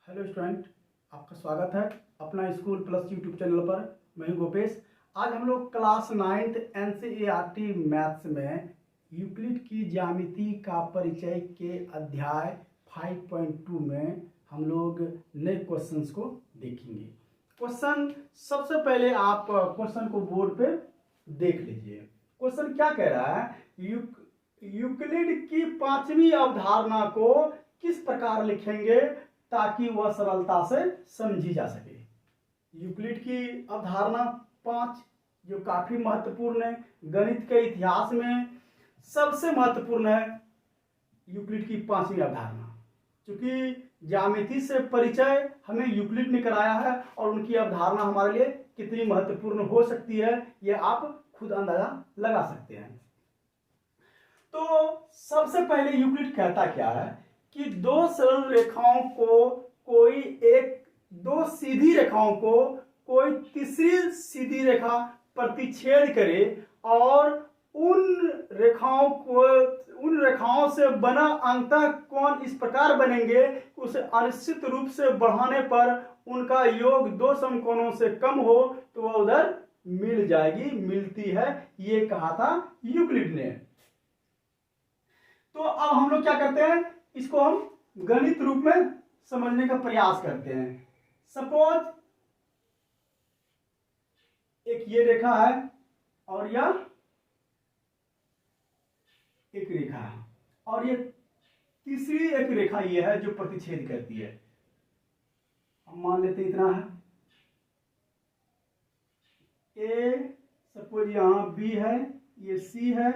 Hello student, आपका स्वागत है अपना स्कूल प्लस यूट्यूब चैनल पर। मैं हूं गोपेश। आज हम लोग क्लास 9th NCERT मैथ्स में यूक्लिड की ज्यामिति का परिचय के अध्याय 5.2 में हम लोग नए क्वेश्चंस को देखेंगे। क्वेश्चन सबसे पहले आप क्वेश्चन को बोर्ड पे देख लीजिए। क्वेश्चन क्या कह रहा है, यूक्लिड की पांचवी अवधारणा को किस प्रकार लिखेंगे ताकि वह सरलता से समझी जा सके। यूक्लिड की अवधारणा 5 जो काफी महत्वपूर्ण है, गणित के इतिहास में सबसे महत्वपूर्ण है यूक्लिड की पांचवी अवधारणा। क्योंकि ज्यामिति से परिचय हमें यूक्लिड ने कराया है और उनकी अवधारणा हमारे लिए कितनी महत्वपूर्ण हो सकती है यह आप खुद अंदाजा लगा सकते हैं। तो सबसे पहले यूक्लिड कहता क्या है कि दो सरल रेखाओं को कोई दो सीधी रेखाओं को कोई तीसरी सीधी रेखा प्रतिच्छेद करे और उन रेखाओं से बना अंतःकोण इस प्रकार बनेंगे कि उसे अनिश्चित रूप से बढ़ाने पर उनका योग दो समकोणों से कम हो तो वह उधर मिल जाएगी, मिलती है, ये कहा था यूक्लिड ने। तो अब हम लोग क्या करते हैं, इसको हम गणित रूप में समझने का प्रयास करते हैं। सपोज एक ये रेखा है और यह एक रेखा है और ये तीसरी एक रेखा ये है जो प्रतिच्छेद करती है। हम मान लेते हैं इतना है ए, सपोज यहां बी है, ये सी है,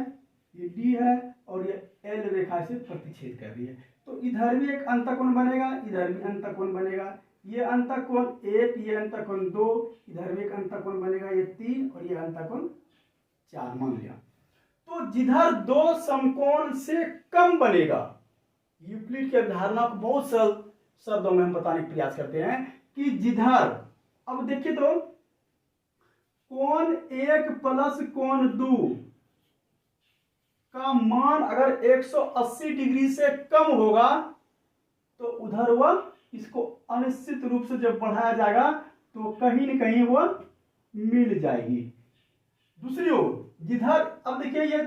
ये डी है और ये एल रेखा से प्रतिच्छेद कर रही है। तो इधर भी एक अंतःकोण बनेगा, इधर भी अंतःकोण बनेगा। ये अंतःकोण 1, ये अंतःकोण 2, इधर भी एक अंतःकोण बनेगा, ये 3 और ये अंतःकोण 4 मान लिया। तो जिधर दो समकोण से कम बनेगा, यूक्लिड की अवधारणा को बहुत सरल शब्दों में हम बताने का प्रयास करते हैं कि जिधर, अब देखिए तो कोण 1 प्लस कोण 2 का मान अगर 180 डिग्री से कम होगा तो उधर वह इसको अनिश्चित रूप से जब बढ़ाया जाएगा तो कहीं न कहीं वह मिल जाएगी। दूसरी ओर जिधर, अब देखिए ये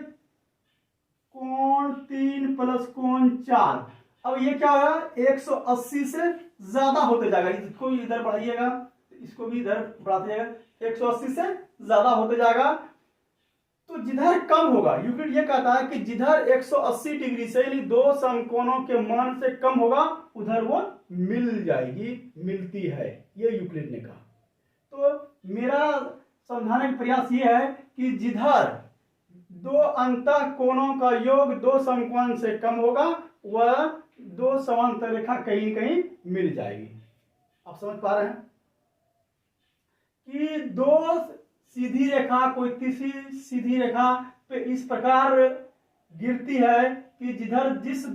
कोण 3 प्लस कोण 4, अब ये क्या होगा 180 से ज्यादा होते जाएगा। इसको भी इधर बढ़ाइएगा, इसको भी इधर बढ़ाते जाएगा, 180 से ज्यादा होते जाएगा। तो जिधर कम होगा, यूक्लिड ये कहता है कि जिधर 180 डिग्री से यानी दो समकोणों के मान से कम होगा उधर वो मिल जाएगी, मिलती है, ये यूक्लिड ने कहा। तो मेरा समझाने का प्रयास ये है कि जिधर दो अंतःकोणों का योग दो समकोण से कम होगा वह दो समांतर रेखा कहीं कहीं मिल जाएगी। आप समझ पा रहे हैं कि दो सीधी रेखा कोई तीसरी सीधी रेखा पे इस प्रकार गिरती है कि जिस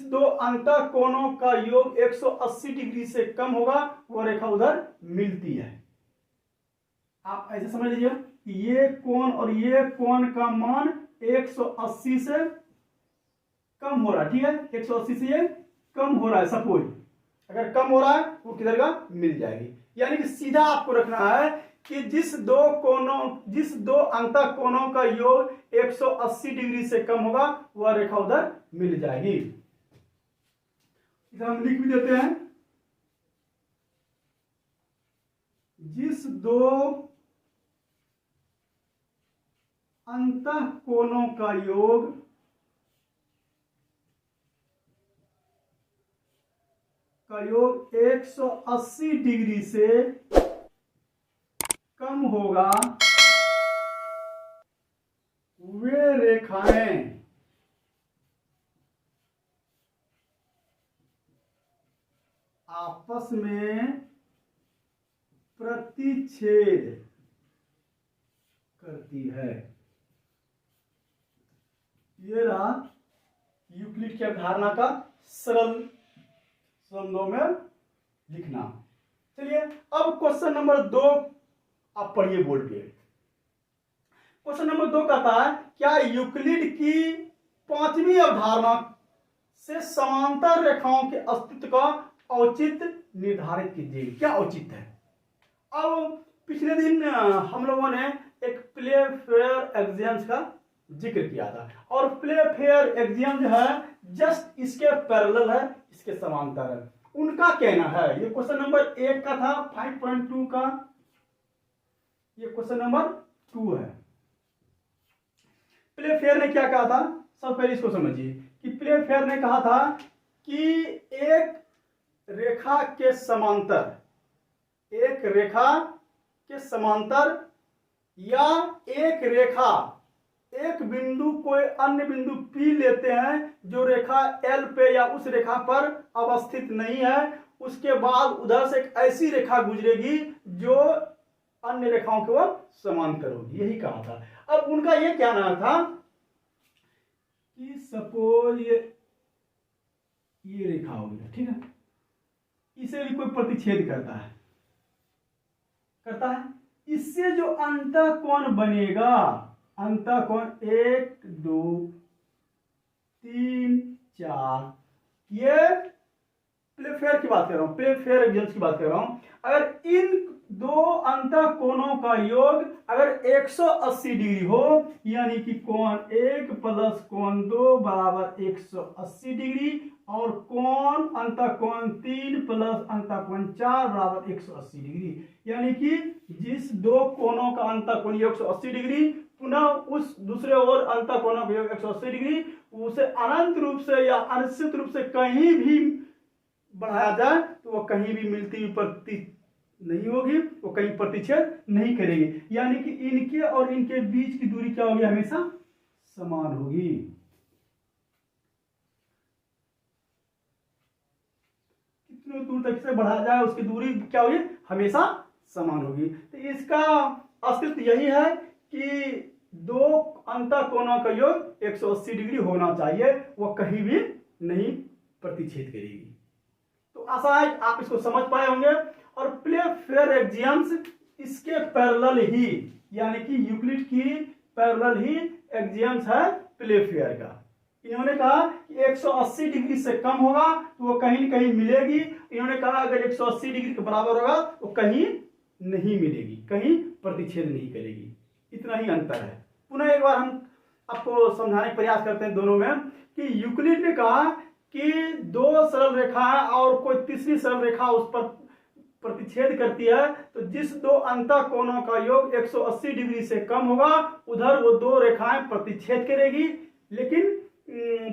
दो अंतःकोणों का योग 180 डिग्री से कम होगा वो रेखा उधर मिलती है। आप ऐसे समझ लीजिए कि ये कोण और ये कोण का मान 180 से कम हो रहा है, ठीक है, 180 से ये कम हो रहा है। सपोज अगर कम हो रहा है वो किधर का मिल जाएगी। यानी कि सीधा आपको रखना है कि जिस दो अंतःकोणों का योग 180 डिग्री से कम होगा वह रेखा उधर मिल जाएगी। इधर हम लिख भी देते हैं, जिस दो अंतःकोणों का योग का योग 180 डिग्री से कम होगा वे रेखाएं आपस में प्रतिच्छेद करती है। ये रहा यूक्लिड की अवधारणा का सरल शब्दों में लिखना। चलिए अब क्वेश्चन नंबर 2 आप पढ़िए बोर्ड पे। क्वेश्चन नंबर 2 कहता है क्या यूक्लिड की पांचवी अवधारणा से समांतर रेखाओं के अस्तित्व का औचित्य निर्धारित कीजिए। क्या औचित्य है? अब पिछले दिन हम लोगों ने एक प्ले फेयर एक्सियम्स का जिक्र किया था, और प्ले फेयर एक्सियम जो है जस्ट इसके पैरेलल है, इसके समांतर है। उनका कहना है, ये क्वेश्चन नंबर 1 का था 5.2 का, ये क्वेश्चन नंबर 2 है। प्ले फेयर ने क्या कहा था? सब पहले इसको समझिए कि प्ले फेयर ने कहा था कि एक रेखा के समांतर, एक रेखा के समांतर या एक रेखा एक बिंदु कोई अन्य बिंदु P लेते हैं जो रेखा L पे या उस रेखा पर अवस्थित नहीं है, उसके बाद उधर से एक ऐसी रेखा गुजरेगी जो अन्य रेखाओं के वह समांतर होगी, यही कहा था। अब उनका यह कहना था कि सपोज ये रेखा हो गया, ठीक है, इसे भी कोई प्रतिच्छेद करता है, इससे जो अंतःकोण बनेगा, अंतःकोण 1 2 3 4, ये प्ले फेयर की बात कर रहा हूं, प्ले फेयर एक्सियम्स की बात कर रहा हूं। अगर इन दो अंतःकोणों का योग अगर 180 डिग्री हो, यानी कि कोण 1 प्लस कोण 2 बराबर 180 डिग्री, और कोण अंतःकोण 3 प्लस अंतःकोण 4 बराबर 180 डिग्री, यानी कि जिस दो कोणों का अंतःकोण 180 डिग्री, पुनः उस दूसरे ओर अंतःकोणों का योग 180 डिग्री, उसे अनंत रूप से या अनिश्चित रूप से कहीं भी बढ़ाया जाए तो वह कहीं भी मिलती हुई नहीं होगी, वो कहीं प्रतिच्छेद नहीं करेगी, यानी कि इनके और इनके बीच की दूरी क्या होगी? हमेशा समान होगी। कितनी दूर तक से बढ़ाया जाए उसकी दूरी क्या होगी? हमेशा समान होगी। तो इसका अस्तित्व यही है कि दो अंतःकोणों का योग 180 डिग्री होना चाहिए, वह कहीं भी नहीं प्रतिच्छेद करेगी। तो आशा है आप इसको समझ पाए होंगे। और प्ले फेयर एक्सियम्स इसके पैरेलल ही, यानी कि यूक्लिड की पैरेलल ही एक्सियम्स है प्ले फेयर का। इन्होंने कहा कि 180 डिग्री से कम होगा तो वो कहीं न कहीं मिलेगी, इन्होंने कहा अगर 180 डिग्री के बराबर होगा तो कहीं नहीं मिलेगी, कहीं प्रतिच्छेद नहीं करेगी, इतना ही अंतर है। पुनः एक बार हम आपको समझाने का प्रयास करते हैं दोनों में कि यूक्लिड ने कहा कि दो सरल रेखा है और कोई तीसरी सरल रेखा उस पर प्रतिच्छेद करती है, तो जिस दो अंतःकोणों का योग 180 डिग्री से कम होगा उधर वो दो रेखाएं प्रतिच्छेद करेगी। लेकिन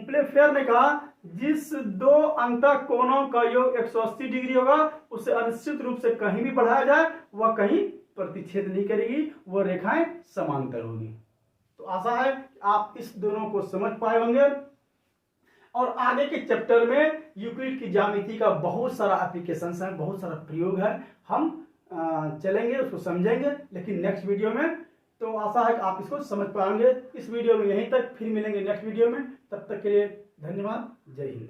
प्ले फेयर ने कहा जिस दो अंतःकोणों का योग 180 डिग्री होगा उसे अनिश्चित रूप से कहीं भी बढ़ाया जाए वह कहीं प्रतिच्छेद नहीं करेगी, वह रेखाएं समांतर होगी। तो आशा है कि आप इस दोनों को समझ पाए होंगे। और आगे के चैप्टर में यूक्लिड की ज्यामिति का बहुत सारा एप्लीकेशंस है, बहुत सारा प्रयोग है, हम चलेंगे, उसको समझेंगे, लेकिन नेक्स्ट वीडियो में। तो आशा है कि आप इसको समझ पाएंगे। इस वीडियो में यहीं तक, फिर मिलेंगे नेक्स्ट वीडियो में। तब तक के लिए धन्यवाद। जय हिंद।